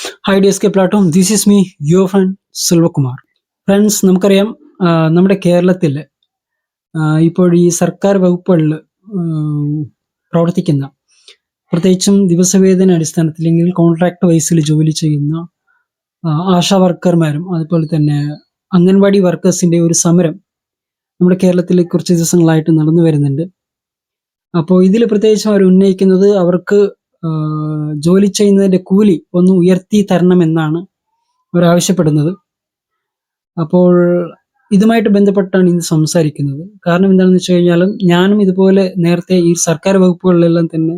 Hi DSK Platform, this is me, your friend Silvakumar. Friends നമുക്കറിയാം നമ്മുടെ കേരളത്തിൽ ഇപ്പോൾ ഈ സർക്കാർ വകുപ്പുകളിൽ പ്രവർത്തിക്കുന്ന പ്രത്യേകിച്ചും ദിവസവേതന അടിസ്ഥാനത്തിൽ അല്ലെങ്കിൽ കോൺട്രാക്ട് വൈസിൽ ജോലി ചെയ്യുന്ന ആശാ വർക്കർമാരും അതുപോലെ തന്നെ അംഗൻവാടി വർക്കേഴ്സിന്റെ ഒരു സമരം നമ്മുടെ കേരളത്തിൽ കുറച്ച് ദിവസങ്ങളായിട്ട് നടന്നു വരുന്നുണ്ട്. അപ്പോൾ ഇതിൽ പ്രത്യേകിച്ചും അവർ ഉന്നയിക്കുന്നത് അവർക്ക് ജോലി ചെയ്യുന്നതിന്റെ കൂലി ഒന്ന് ഉയർത്തി തരണമെന്നാണ് അവർ ആവശ്യപ്പെടുന്നത്. അപ്പോൾ ഇതുമായിട്ട് ബന്ധപ്പെട്ടാണ് ഇന്ന് സംസാരിക്കുന്നത്. കാരണം എന്താണെന്ന് വെച്ച് കഴിഞ്ഞാൽ ഞാനും ഇതുപോലെ നേരത്തെ ഈ സർക്കാർ വകുപ്പുകളിലെല്ലാം തന്നെ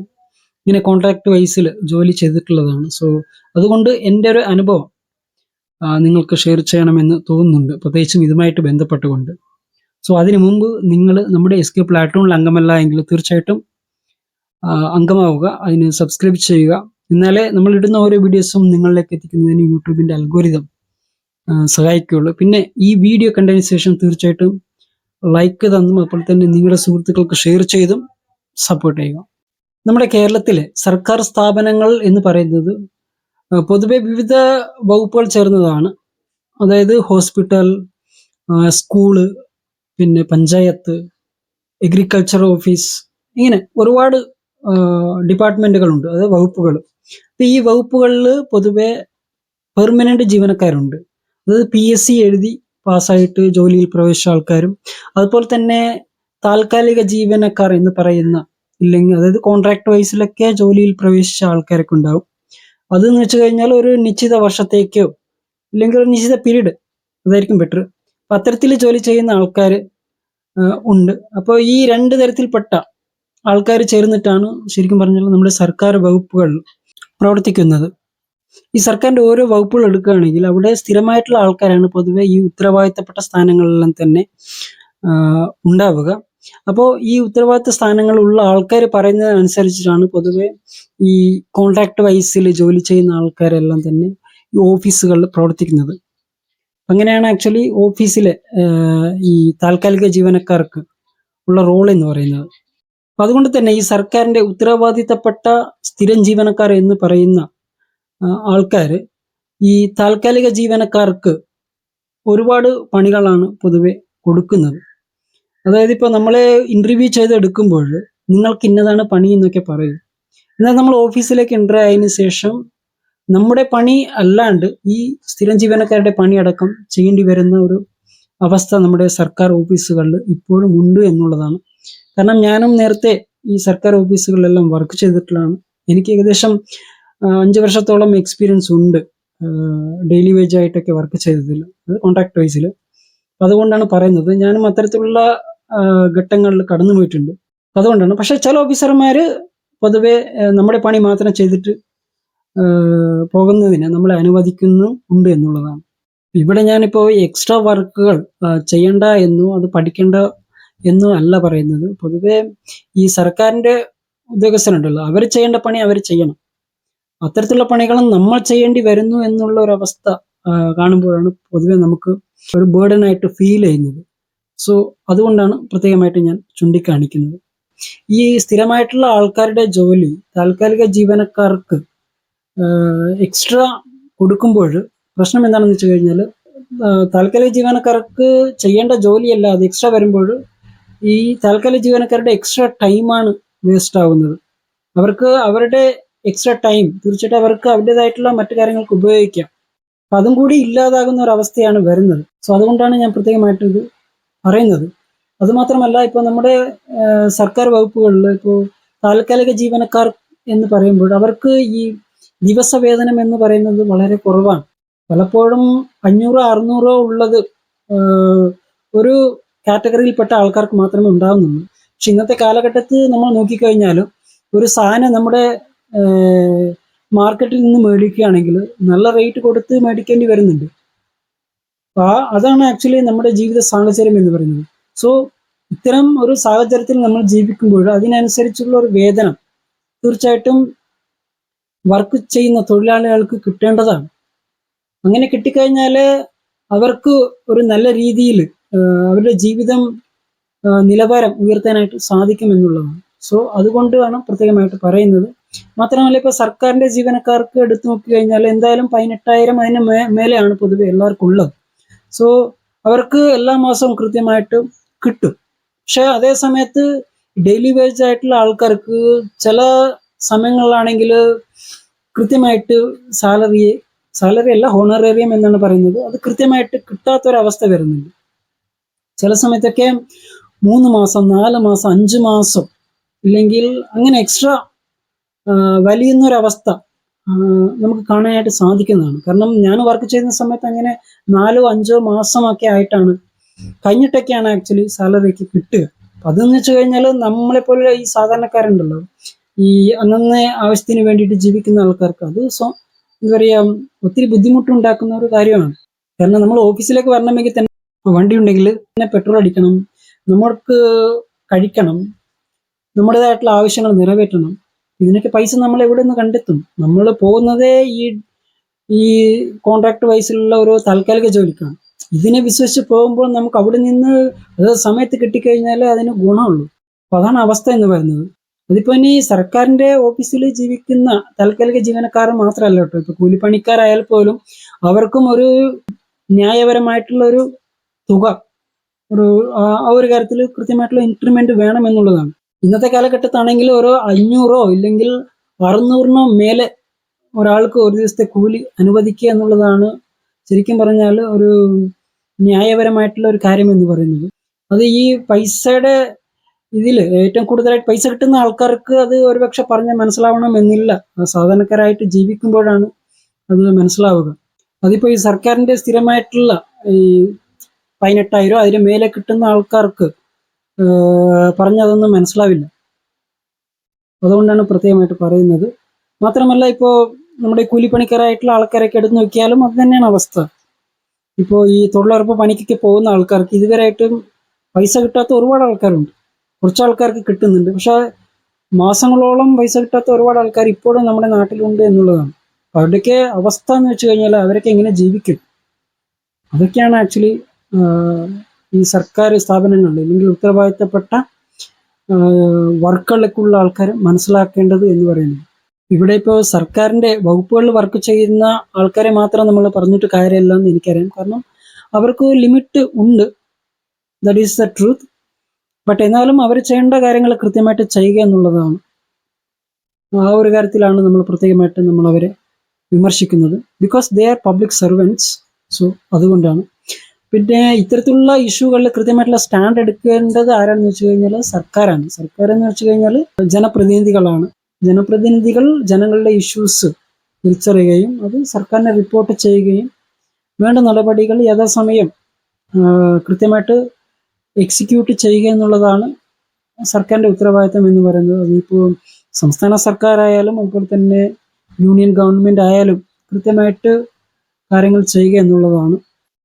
ഇങ്ങനെ കോൺട്രാക്ട് വൈസിൽ ജോലി ചെയ്തിട്ടുള്ളതാണ്. സോ അതുകൊണ്ട് എൻ്റെ ഒരു അനുഭവം നിങ്ങൾക്ക് ഷെയർ ചെയ്യണമെന്ന് തോന്നുന്നുണ്ട്, പ്രത്യേകിച്ചും ഇതുമായിട്ട് ബന്ധപ്പെട്ടുകൊണ്ട്. സോ അതിനു മുമ്പ് നിങ്ങൾ നമ്മുടെ SK പ്ലാറ്റ്ഫോമിൽ അംഗമല്ല എങ്കിൽ തീർച്ചയായിട്ടും അംഗമാവുക, അതിന് സബ്സ്ക്രൈബ് ചെയ്യുക. എന്നാലേ നമ്മൾ ഇടുന്ന ഓരോ വീഡിയോസും നിങ്ങളിലേക്ക് എത്തിക്കുന്നതിന് യൂട്യൂബിൻ്റെ അൽഗോരിതം സഹായിക്കുകയുള്ളൂ. പിന്നെ ഈ വീഡിയോ കണ്ടതിന് ശേഷം തീർച്ചയായിട്ടും ലൈക്ക് തന്നും അതുപോലെ തന്നെ നിങ്ങളുടെ സുഹൃത്തുക്കൾക്ക് ഷെയർ ചെയ്തും സപ്പോർട്ട് ചെയ്യുക. നമ്മുടെ കേരളത്തിലെ സർക്കാർ സ്ഥാപനങ്ങൾ എന്ന് പറയുന്നത് പൊതുവെ വിവിധ വകുപ്പുകൾ ചേർന്നതാണ്. അതായത് ഹോസ്പിറ്റൽ, സ്കൂള്, പിന്നെ പഞ്ചായത്ത്, എഗ്രികൾച്ചർ ഓഫീസ്, ഇങ്ങനെ ഒരുപാട് ഡിപ്പാർട്ട്മെന്റുകളുണ്ട്, അതായത് വകുപ്പുകൾ. ഈ വകുപ്പുകളിൽ പൊതുവെ പെർമനന്റ് ജീവനക്കാരുണ്ട്, അതായത് PSC എഴുതി പാസ്സായിട്ട് ജോലിയിൽ പ്രവേശിച്ച ആൾക്കാരും അതുപോലെ തന്നെ താൽക്കാലിക ജീവനക്കാർ എന്ന് പറയുന്ന, ഇല്ലെങ്കിൽ അതായത് കോൺട്രാക്ട് വൈസിലൊക്കെ ജോലിയിൽ പ്രവേശിച്ച ആൾക്കാരൊക്കെ ഉണ്ടാവും. അതെന്ന് വെച്ച് കഴിഞ്ഞാൽ ഒരു നിശ്ചിത വർഷത്തേക്കോ ഇല്ലെങ്കിൽ ഒരു നിശ്ചിത പീരീഡ്, അതായിരിക്കും ബെറ്റർ. അത്തരത്തിൽ ജോലി ചെയ്യുന്ന ആൾക്കാർ ഉണ്ട്. അപ്പോൾ ഈ രണ്ട് തരത്തിൽപ്പെട്ട ആൾക്കാർ ചേർന്നിട്ടാണ് ശരിക്കും പറഞ്ഞാൽ നമ്മുടെ സർക്കാർ വകുപ്പുകൾ പ്രവർത്തിക്കുന്നത്. ഈ സർക്കാരിന്റെ ഓരോ വകുപ്പുകൾ എടുക്കുകയാണെങ്കിൽ അവിടെ സ്ഥിരമായിട്ടുള്ള ആൾക്കാരാണ് പൊതുവെ ഈ ഉത്തരവാദിത്തപ്പെട്ട സ്ഥാനങ്ങളിലെല്ലാം തന്നെ ഉണ്ടാവുക. അപ്പോൾ ഈ ഉത്തരവാദിത്ത സ്ഥാനങ്ങളുള്ള ആൾക്കാർ പറയുന്നതനുസരിച്ചിട്ടാണ് പൊതുവെ ഈ കോൺട്രാക്ട് വൈസിൽ ജോലി ചെയ്യുന്ന ആൾക്കാരെല്ലാം തന്നെ ഈ ഓഫീസുകളിൽ പ്രവർത്തിക്കുന്നത്. അങ്ങനെയാണ് ആക്ച്വലി ഓഫീസിലെ ഈ താൽക്കാലിക ജീവനക്കാർക്ക് ഉള്ള റോൾ എന്ന് പറയുന്നത്. അപ്പം അതുകൊണ്ട് തന്നെ ഈ സർക്കാരിന്റെ ഉത്തരവാദിത്തപ്പെട്ട സ്ഥിരം ജീവനക്കാർ എന്ന് പറയുന്ന ആൾക്കാർ ഈ താൽക്കാലിക ജീവനക്കാർക്ക് ഒരുപാട് പണികളാണ് പൊതുവെ കൊടുക്കുന്നത്. അതായത് ഇപ്പോൾ നമ്മളെ ഇന്റർവ്യൂ ചെയ്തെടുക്കുമ്പോൾ നിങ്ങൾക്ക് ഇന്നതാണ് പണി എന്നൊക്കെ പറയും. എന്നാൽ നമ്മൾ ഓഫീസിലേക്ക് എൻ്റർ ആയതിനു ശേഷം നമ്മുടെ പണി അല്ലാണ്ട് ഈ സ്ഥിരം ജീവനക്കാരുടെ പണിയടക്കം ചെയ്യേണ്ടി വരുന്ന ഒരു അവസ്ഥ നമ്മുടെ സർക്കാർ ഓഫീസുകളിൽ ഇപ്പോഴും ഉണ്ട് എന്നുള്ളതാണ്. കാരണം ഞാനും നേരത്തെ ഈ സർക്കാർ ഓഫീസുകളിലെല്ലാം വർക്ക് ചെയ്തിട്ടുള്ളതാണ്. എനിക്ക് ഏകദേശം 5 വർഷത്തോളം എക്സ്പീരിയൻസ് ഉണ്ട് ഡെയിലി വേജ് ആയിട്ടൊക്കെ വർക്ക് ചെയ്തതിൽ, അത് കോൺട്രാക്ട് വൈസിൽ. അതുകൊണ്ടാണ് പറയുന്നത്, ഞാനും അത്തരത്തിലുള്ള ഘട്ടങ്ങളിൽ കടന്നു പോയിട്ടുണ്ട്. അതുകൊണ്ടാണ്. പക്ഷെ ചില ഓഫീസർമാർ പൊതുവെ നമ്മുടെ പണി മാത്രം ചെയ്തിട്ട് പോകുന്നതിന് നമ്മളെ അനുവദിക്കുന്നുണ്ട് എന്നുള്ളതാണ്. ഇവിടെ ഞാനിപ്പോൾ എക്സ്ട്രാ വർക്കുകൾ ചെയ്യണ്ട എന്നോ അത് പഠിക്കേണ്ട എന്നോ അല്ല പറയുന്നത്. പൊതുവെ ഈ സർക്കാരിന്റെ ഉദ്യോഗസ്ഥരുണ്ടല്ലോ, അവർ ചെയ്യേണ്ട പണി അവർ ചെയ്യണം. അത്തരത്തിലുള്ള പണികളും നമ്മൾ ചെയ്യേണ്ടി വരുന്നു എന്നുള്ള ഒരു അവസ്ഥ കാണുമ്പോഴാണ് പൊതുവെ നമുക്ക് ഒരു ബേർഡൻ ആയിട്ട് ഫീൽ ചെയ്യുന്നത്. സോ അതുകൊണ്ടാണ് പ്രത്യേകമായിട്ട് ഞാൻ ചൂണ്ടിക്കാണിക്കുന്നത്. ഈ സ്ഥിരമായിട്ടുള്ള ആൾക്കാരുടെ ജോലി താൽക്കാലിക ജീവനക്കാർക്ക് എക്സ്ട്രാ കൊടുക്കുമ്പോൾ പ്രശ്നം എന്താണെന്ന് വെച്ച് കഴിഞ്ഞാൽ, താൽക്കാലിക ജീവനക്കാർക്ക് ചെയ്യേണ്ട ജോലിയല്ല അത് എക്സ്ട്രാ വരുമ്പോൾ ഈ താൽക്കാലിക ജീവനക്കാരുടെ എക്സ്ട്രാ ടൈമാണ് വേസ്റ്റ് ആവുന്നത്. അവർക്ക് അവരുടെ എക്സ്ട്രാ ടൈം തീർച്ചയായിട്ടും അവർക്ക് അവരുടേതായിട്ടുള്ള മറ്റു കാര്യങ്ങൾക്ക് ഉപയോഗിക്കാം. അപ്പം അതും കൂടി ഇല്ലാതാകുന്ന ഒരു അവസ്ഥയാണ് വരുന്നത്. സോ അതുകൊണ്ടാണ് ഞാൻ പ്രത്യേകമായിട്ട് ഇത് പറയുന്നത്. അതുമാത്രമല്ല, ഇപ്പോൾ നമ്മുടെ സർക്കാർ വകുപ്പുകളിൽ ഇപ്പോൾ താൽക്കാലിക ജീവനക്കാർ എന്ന് പറയുമ്പോൾ അവർക്ക് ഈ ദിവസവേതനം എന്ന് പറയുന്നത് വളരെ കുറവാണ്. പലപ്പോഴും 500-600 ഉള്ളത് ഒരു കാറ്റഗറിയിൽപ്പെട്ട ആൾക്കാർക്ക് മാത്രമേ ഉണ്ടാകുന്നുള്ളൂ. പക്ഷെ ഇന്നത്തെ കാലഘട്ടത്തിൽ നമ്മൾ നോക്കിക്കഴിഞ്ഞാൽ ഒരു സാധനം നമ്മുടെ മാർക്കറ്റിൽ നിന്ന് മേടിക്കുകയാണെങ്കിൽ നല്ല റേറ്റ് കൊടുത്ത് മേടിക്കേണ്ടി വരുന്നുണ്ട്. അതാണ് ആക്ച്വലി നമ്മുടെ ജീവിത സാഹചര്യം എന്ന് പറയുന്നത്. സോ ഇത്തരം ഒരു സാഹചര്യത്തിൽ നമ്മൾ ജീവിക്കുമ്പോൾ അതിനനുസരിച്ചുള്ള ഒരു വേതനം തീർച്ചയായിട്ടും വർക്ക് ചെയ്യുന്ന തൊഴിലാളികൾക്ക് കിട്ടേണ്ടതാണ്. അങ്ങനെ കിട്ടിക്കഴിഞ്ഞാൽ അവർക്ക് ഒരു നല്ല രീതിയിൽ അവരുടെ ജീവിതം നിലവാരം ഉയർത്താനായിട്ട് സാധിക്കും എന്നുള്ളതാണ്. സോ അതുകൊണ്ടാണ് പ്രത്യേകമായിട്ട് പറയുന്നത്. മാത്രമല്ല ഇപ്പോൾ സർക്കാരിന്റെ ജീവനക്കാർക്ക് എടുത്തു നോക്കി കഴിഞ്ഞാൽ എന്തായാലും 18,000 അതിന് മേലെയാണ് പൊതുവെ എല്ലാവർക്കും ഉള്ളത്. സോ അവർക്ക് എല്ലാ മാസവും കൃത്യമായിട്ട് കിട്ടും. പക്ഷെ അതേ സമയത്ത് ഡെയിലി വേജ് ആയിട്ടുള്ള ആൾക്കാർക്ക് ചില സമയങ്ങളിലാണെങ്കിൽ കൃത്യമായിട്ട് സാലറി സാലറി അല്ല, ഹോണറേറിയം എന്നാണ് പറയുന്നത്, അത് കൃത്യമായിട്ട് കിട്ടാത്തൊരവസ്ഥ വരുന്നുണ്ട്. ചില സമയത്തൊക്കെ 3 മാസം, 4 മാസം, 5 മാസം ഇല്ലെങ്കിൽ അങ്ങനെ എക്സ്ട്രാ വലിയുന്നൊരവസ്ഥ നമുക്ക് കാണാനായിട്ട് സാധിക്കുന്നതാണ്. കാരണം ഞാൻ വർക്ക് ചെയ്യുന്ന സമയത്ത് അങ്ങനെ 4-5 മാസമൊക്കെ ആയിട്ടാണ് കഴിഞ്ഞിട്ടൊക്കെയാണ് ആക്ച്വലി സാലറി ഒക്കെ കിട്ടുക. അപ്പൊ അതെന്ന് വെച്ച് കഴിഞ്ഞാൽ നമ്മളെപ്പോലെ ഈ സാധാരണക്കാരുണ്ടല്ലോ, ഈ അന്നന്ന് ആവശ്യത്തിന് വേണ്ടിയിട്ട് ജീവിക്കുന്ന ആൾക്കാർക്ക് അത് എന്താ പറയാ, ഒത്തിരി ബുദ്ധിമുട്ടുണ്ടാക്കുന്ന ഒരു കാര്യമാണ്. കാരണം നമ്മൾ ഓഫീസിലേക്ക് വരണമെങ്കിൽ തന്നെ വണ്ടി ഉണ്ടെങ്കിൽ തന്നെ പെട്രോൾ അടിക്കണം, നമ്മൾക്ക് കഴിക്കണം, നമ്മുടേതായിട്ടുള്ള ആവശ്യങ്ങൾ നിറവേറ്റണം. ഇതിനൊക്കെ പൈസ നമ്മൾ എവിടെ നിന്ന് കണ്ടെത്തും? നമ്മൾ പോകുന്നതേ ഈ കോൺട്രാക്ട് വൈസിലുള്ള ഒരു താൽക്കാലിക ജോലിക്കാണ്. ഇതിനെ വിശ്വസിച്ച് പോകുമ്പോൾ നമുക്ക് അവിടെ നിന്ന് അത് സമയത്ത് കിട്ടിക്കഴിഞ്ഞാൽ അതിന് ഗുണമുള്ളൂ. അപ്പൊ അതാണ് അവസ്ഥ എന്ന് പറയുന്നത്. അതിപ്പോ ഇനി സർക്കാരിന്റെ ഓഫീസിൽ ജീവിക്കുന്ന താൽക്കാലിക ജീവനക്കാർ മാത്രമല്ല കേട്ടോ, ഇപ്പൊ കൂലിപ്പണിക്കാരായാൽ പോലും അവർക്കും ഒരു ന്യായപരമായിട്ടുള്ള ഒരു തുക, ഒരു ആ ഒരു കാര്യത്തിൽ കൃത്യമായിട്ടുള്ള ഇൻക്രിമെന്റ് വേണം എന്നുള്ളതാണ്. ഇന്നത്തെ കാലഘട്ടത്താണെങ്കിൽ ഒരു 500 ഇല്ലെങ്കിൽ 600 മേലെ ഒരാൾക്ക് ഒരു ദിവസത്തെ കൂലി അനുവദിക്കുക എന്നുള്ളതാണ് ശരിക്കും പറഞ്ഞാൽ ഒരു ന്യായപരമായിട്ടുള്ള ഒരു കാര്യം എന്ന് പറയുന്നത്. അത് ഈ പൈസയുടെ ഇതിൽ ഏറ്റവും കൂടുതലായിട്ട് പൈസ കിട്ടുന്ന ആൾക്കാർക്ക് അത് ഒരുപക്ഷെ പറഞ്ഞാൽ മനസ്സിലാവണമെന്നില്ല. സാധാരണക്കാരായിട്ട് ജീവിക്കുമ്പോഴാണ് അത് മനസ്സിലാവുക. അതിപ്പോ ഈ സർക്കാരിന്റെ സ്ഥിരമായിട്ടുള്ള ഈ 18,000 അതിന് മേലെ കിട്ടുന്ന ആൾക്കാർക്ക് പറഞ്ഞതൊന്നും മനസ്സിലാവില്ല. അതുകൊണ്ടാണ് പ്രത്യേകമായിട്ട് പറയുന്നത്. മാത്രമല്ല ഇപ്പോൾ നമ്മുടെ കൂലിപ്പണിക്കാരായിട്ടുള്ള ആൾക്കാരൊക്കെ എടുത്ത് നോക്കിയാലും അത് തന്നെയാണ് അവസ്ഥ. ഇപ്പോൾ ഈ തൊഴിലുറപ്പ് പണിക്കൊക്കെ പോകുന്ന ആൾക്കാർക്ക് ഇതുവരെയായിട്ടും പൈസ കിട്ടാത്ത ഒരുപാട് ആൾക്കാരുണ്ട്. കുറച്ച് ആൾക്കാർക്ക് കിട്ടുന്നുണ്ട്, പക്ഷെ മാസങ്ങളോളം പൈസ കിട്ടാത്ത ഒരുപാട് ആൾക്കാർ ഇപ്പോഴും നമ്മുടെ നാട്ടിലുണ്ട് എന്നുള്ളതാണ്. അവരുടെയൊക്കെ അവസ്ഥ എന്ന് വെച്ച് കഴിഞ്ഞാൽ അവരൊക്കെ എങ്ങനെ ജീവിക്കും? അതൊക്കെയാണ് ആക്ച്വലി ഈ സർക്കാർ സ്ഥാപനങ്ങളിൽ അല്ലെങ്കിൽ ഉത്തരവാദിത്തപ്പെട്ട വർക്കുകളിലേക്കുള്ള ആൾക്കാർ മനസ്സിലാക്കേണ്ടത് എന്ന് പറയുന്നത്. ഇവിടെ ഇപ്പോൾ സർക്കാരിന്റെ വകുപ്പുകളിൽ വർക്ക് ചെയ്യുന്ന ആൾക്കാരെ മാത്രം നമ്മൾ പറഞ്ഞിട്ട് കാര്യമില്ല എന്ന് എനിക്കറിയാം. കാരണം അവർക്ക് ലിമിറ്റ് ഉണ്ട്, that is the truth. But എന്നാലും അവർ ചെയ്യേണ്ട കാര്യങ്ങൾ കൃത്യമായിട്ട് ചെയ്യുക എന്നുള്ളതാണ്. ആ ഒരു കാര്യത്തിലാണ് നമ്മൾ പ്രത്യേകമായിട്ട് നമ്മൾ അവരെ വിമർശിക്കുന്നത്. Because they are public servants. So അതുകൊണ്ടാണ്. പിന്നെ ഇത്തരത്തിലുള്ള ഇഷ്യൂകളിൽ കൃത്യമായിട്ടുള്ള സ്റ്റാൻഡ് എടുക്കേണ്ടത് ആരാണെന്ന് വെച്ച് കഴിഞ്ഞാൽ സർക്കാരാണ്. സർക്കാർ എന്ന് വെച്ച് കഴിഞ്ഞാൽ ജനപ്രതിനിധികളാണ്. ജനപ്രതിനിധികൾ ജനങ്ങളുടെ ഇഷ്യൂസ് തിരിച്ചറിയുകയും അത് സർക്കാരിനെ റിപ്പോർട്ട് ചെയ്യുകയും വേണ്ട നടപടികൾ യഥാസമയം കൃത്യമായിട്ട് എക്സിക്യൂട്ട് ചെയ്യുക എന്നുള്ളതാണ് സർക്കാരിന്റെ ഉത്തരവാദിത്തം എന്ന് പറയുന്നത്. അതിപ്പോൾ സംസ്ഥാന സർക്കാരായാലും അതുപോലെ തന്നെ യൂണിയൻ ഗവൺമെന്റ് ആയാലും കൃത്യമായിട്ട് കാര്യങ്ങൾ ചെയ്യുക എന്നുള്ളതാണ്.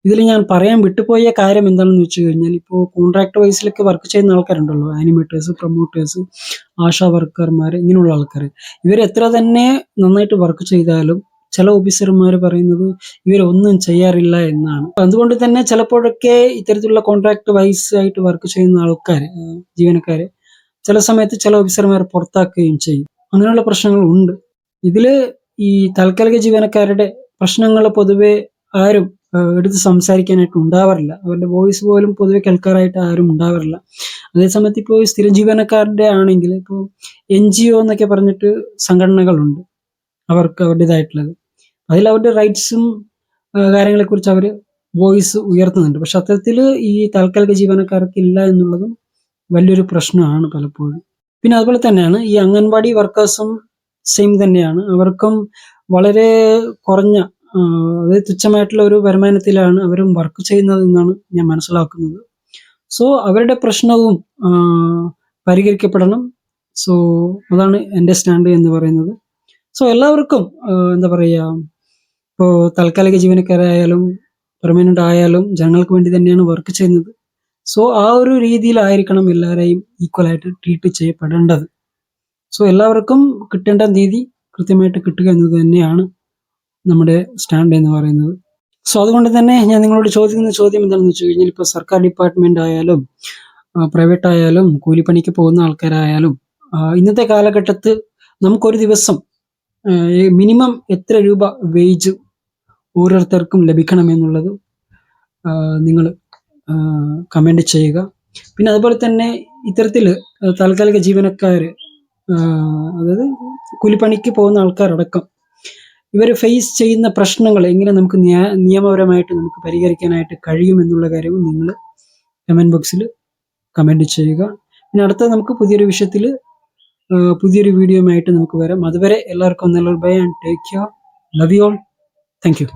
ഇതിൽ ഞാൻ പറയാൻ വിട്ടുപോയ കാര്യം എന്താണെന്ന് വെച്ച് കഴിഞ്ഞാൽ, ഇപ്പോൾ കോൺട്രാക്ട് വൈസിലൊക്കെ വർക്ക് ചെയ്യുന്ന ആൾക്കാരുണ്ടല്ലോ, ആനിമേറ്റേഴ്സ്, പ്രൊമോട്ടേഴ്സ്, ആശാ വർക്കർമാർ, ഇങ്ങനെയുള്ള ആൾക്കാർ, ഇവർ എത്ര തന്നെ നന്നായിട്ട് വർക്ക് ചെയ്താലും ചില ഓഫീസർമാർ പറയുന്നത് ഇവരൊന്നും ചെയ്യാറില്ല എന്നാണ്. അതുകൊണ്ട് തന്നെ ചിലപ്പോഴൊക്കെ ഇത്തരത്തിലുള്ള കോൺട്രാക്ട് വൈസ് ആയിട്ട് വർക്ക് ചെയ്യുന്ന ആൾക്കാർ, ജീവനക്കാരെ ചില സമയത്ത് ചില ഓഫീസർമാർ പുറത്താക്കുകയും ചെയ്യും. അങ്ങനെയുള്ള പ്രശ്നങ്ങൾ ഉണ്ട്. ഇതില് ഈ താൽക്കാലിക ജീവനക്കാരുടെ പ്രശ്നങ്ങൾ പൊതുവെ ആരും എടുത്ത് സംസാരിക്കാനായിട്ട് ഉണ്ടാവാറില്ല. അവരുടെ വോയിസ് പോലും പൊതുവെ കേൾക്കാറായിട്ട് ആരും ഉണ്ടാവാറില്ല. അതേസമയത്ത് ഇപ്പോൾ സ്ഥിര ജീവനക്കാരുടെ ആണെങ്കിൽ ഇപ്പോൾ NGO എന്നൊക്കെ പറഞ്ഞിട്ട് സംഘടനകളുണ്ട്, അവർക്ക് അവരുടേതായിട്ടുള്ളത്. അതിൽ അവരുടെ റൈറ്റ്സും കാര്യങ്ങളെക്കുറിച്ച് അവർ വോയിസ് ഉയർത്തുന്നുണ്ട്. പക്ഷെ അത്തരത്തിൽ ഈ താൽക്കാലിക ജീവനക്കാർക്ക് ഇല്ല എന്നുള്ളതും വലിയൊരു പ്രശ്നമാണ് പലപ്പോഴും. പിന്നെ അതുപോലെ തന്നെയാണ് ഈ അംഗൻവാടി വർക്കേഴ്സും സെയിം തന്നെയാണ്. അവർക്കും വളരെ കുറഞ്ഞ അതായത് തുച്ഛമായിട്ടുള്ള ഒരു വരുമാനത്തിലാണ് അവരും വർക്ക് ചെയ്യുന്നത് എന്നാണ് ഞാൻ മനസ്സിലാക്കുന്നത്. സോ അവരുടെ പ്രശ്നവും പരിഹരിക്കപ്പെടണം. സോ അതാണ് എൻ്റെ സ്റ്റാൻഡ് എന്ന് പറയുന്നത്. സോ എല്ലാവർക്കും എന്താ പറയുക, ഇപ്പോൾ താൽക്കാലിക ജീവനക്കാരായാലും പെർമനന്റ് ആയാലും ജനങ്ങൾക്ക് വേണ്ടി തന്നെയാണ് വർക്ക് ചെയ്യുന്നത്. സോ ആ ഒരു രീതിയിലായിരിക്കണം എല്ലാവരെയും ഈക്വൽ ആയിട്ട് ട്രീറ്റ് ചെയ്യപ്പെടേണ്ടത്. സോ എല്ലാവർക്കും കിട്ടേണ്ട നീതി കൃത്യമായിട്ട് കിട്ടുക എന്നത് തന്നെയാണ് നമ്മുടെ സ്റ്റാൻഡ് എന്ന് പറയുന്നത്. സോ അതുകൊണ്ട് തന്നെ ഞാൻ നിങ്ങളോട് ചോദിക്കുന്ന ചോദ്യം എന്താണെന്ന് വെച്ച് കഴിഞ്ഞാൽ, ഇപ്പോൾ സർക്കാർ ഡിപ്പാർട്ട്മെന്റ് ആയാലും പ്രൈവറ്റ് ആയാലും കൂലിപ്പണിക്ക് പോകുന്ന ആൾക്കാരായാലും ഇന്നത്തെ കാലഘട്ടത്ത് നമുക്കൊരു ദിവസം മിനിമം എത്ര രൂപ വേജ് ഓരോരുത്തർക്കും ലഭിക്കണമെന്നുള്ളത് നിങ്ങൾ കമൻറ്റ് ചെയ്യുക. പിന്നെ അതുപോലെ തന്നെ ഇത്തരത്തിൽ താൽക്കാലിക ജീവനക്കാർ, അതായത് കൂലിപ്പണിക്ക് പോകുന്ന ആൾക്കാരടക്കം ഇവർ ഫേസ് ചെയ്യുന്ന പ്രശ്നങ്ങൾ എങ്ങനെ നമുക്ക് നിയമപരമായിട്ട് നമുക്ക് പരിഹരിക്കാനായിട്ട് കഴിയുമെന്നുള്ള കാര്യവും നിങ്ങൾ കമൻറ്റ് ബോക്സിൽ കമൻറ്റ് ചെയ്യുക. പിന്നെ അടുത്ത നമുക്ക് പുതിയൊരു വിഷയത്തിൽ പുതിയൊരു വീഡിയോയുമായിട്ട് നമുക്ക് വരാം. അതുവരെ എല്ലാവർക്കും നല്ലൊരു bye and take care. Love you all. Thank U.